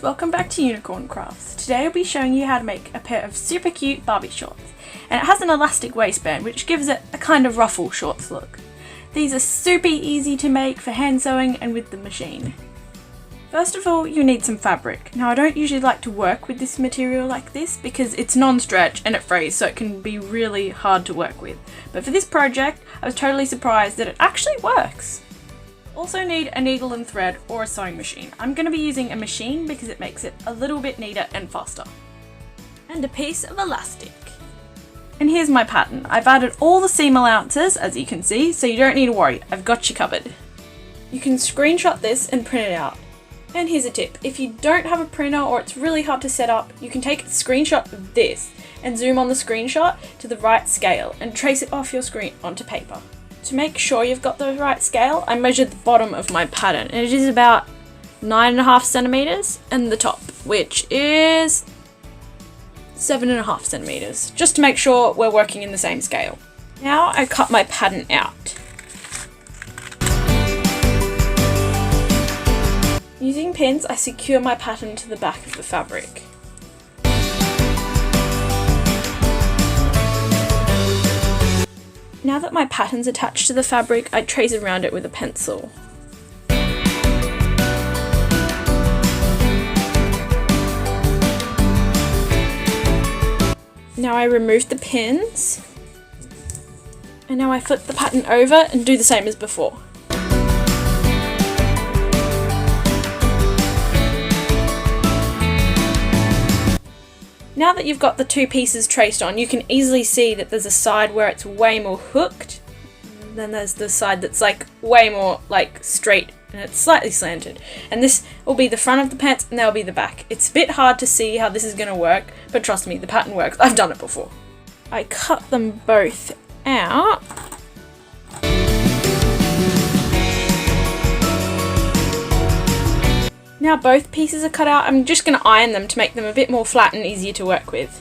welcome back to Unicorn Crafts. Today I'll be showing you how to make a pair of super cute Barbie shorts. And it has an elastic waistband which gives it a kind of ruffle shorts look. These are super easy to make for hand sewing and with the machine. First of all, you need some fabric. Now I don't usually like to work with this material like this because it's non-stretch and it frays, so it can be really hard to work with. But for this project, I was totally surprised that it actually works. Also need a needle and thread or a sewing machine. I'm going to be using a machine because it makes it a little bit neater and faster. And a piece of elastic. And here's my pattern. I've added all the seam allowances, as you can see, so you don't need to worry, I've got you covered. You can screenshot this and print it out. And here's a tip, if you don't have a printer or it's really hard to set up, you can take a screenshot of this and zoom on the screenshot to the right scale and trace it off your screen onto paper. To make sure you've got the right scale, I measured the bottom of my pattern and it is about 9.5 centimeters and the top, which is 7.5 centimeters, just to make sure we're working in the same scale. Now I cut my pattern out. Using pins, I secure my pattern to the back of the fabric. Now that my pattern's attached to the fabric, I trace around it with a pencil. Now I remove the pins, and now I flip the pattern over and do the same as before. Now that you've got the two pieces traced on, you can easily see that there's a side where it's way more hooked, and then there's the side that's like way more like straight and it's slightly slanted. And this will be the front of the pants and that'll be the back. It's a bit hard to see how this is going to work, but trust me, the pattern works. I've done it before. I cut them both out. Now both pieces are cut out, I'm just going to iron them to make them a bit more flat and easier to work with.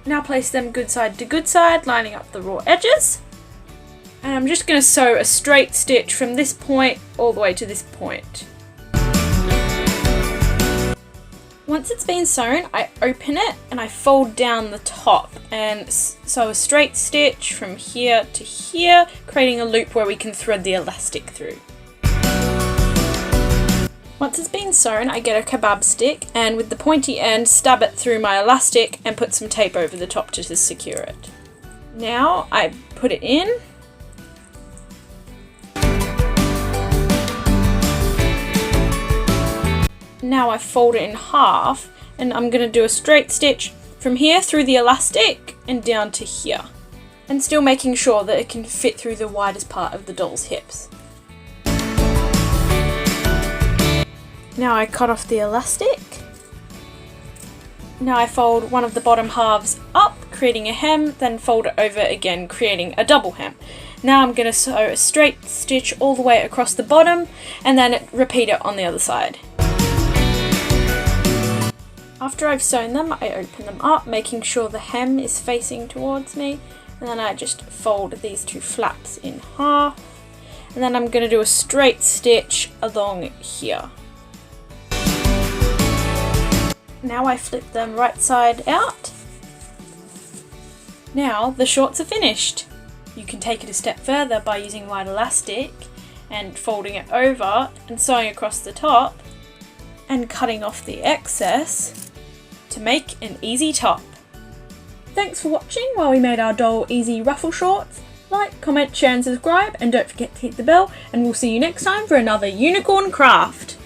Now place them good side to good side, lining up the raw edges. And I'm just going to sew a straight stitch from this point all the way to this point. Once it's been sewn, I open it and I fold down the top and sew a straight stitch from here to here, creating a loop where we can thread the elastic through. Once it's been sewn, I get a kebab stick and with the pointy end stab it through my elastic and put some tape over the top to secure it. Now I put it in. Now I fold it in half and I'm going to do a straight stitch from here through the elastic and down to here. And still making sure that it can fit through the widest part of the doll's hips. Now I cut off the elastic. Now I fold one of the bottom halves up, creating a hem, then fold it over again, creating a double hem. Now I'm going to sew a straight stitch all the way across the bottom and then repeat it on the other side. After I've sewn them, I open them up, making sure the hem is facing towards me, and then I just fold these two flaps in half, and then I'm going to do a straight stitch along here. Now I flip them right side out. Now the shorts are finished. You can take it a step further by using white elastic and folding it over and sewing across the top and cutting off the excess to make an easy top. Thanks for watching while we made our doll easy ruffle shorts. Like, comment, share and subscribe, and don't forget to hit the bell, and we'll see you next time for another unicorn craft.